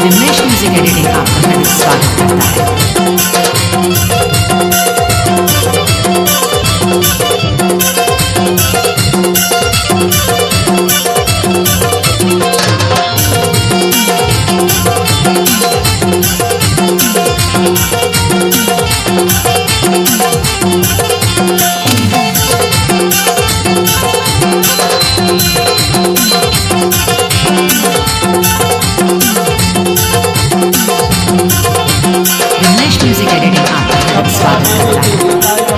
Vimlesh music editing आपका हार्दिक स्वागत करता विमलेश म्यूजिक एडिटिंग आपका हार्दिक स्वागत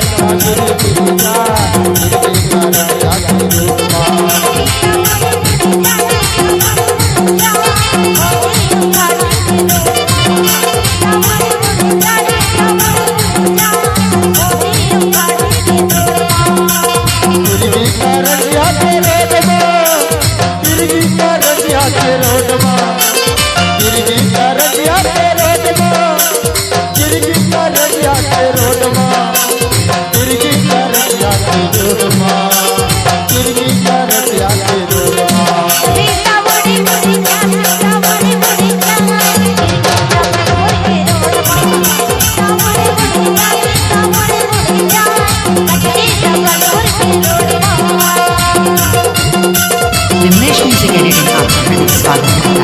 विमलेश म्यूजिक एडिटिंग आपका हार्दिक स्वागत करता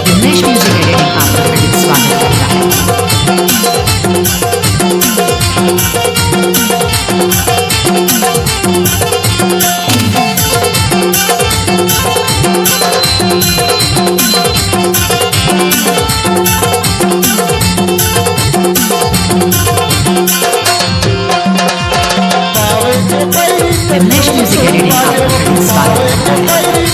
विमलेश म्यूजिक एडिटिंग आपका हार्दिक स्वागत करता है। विमलेश म्यूजिक एडिटिंग आपका हार्दिक स्वागत करता है।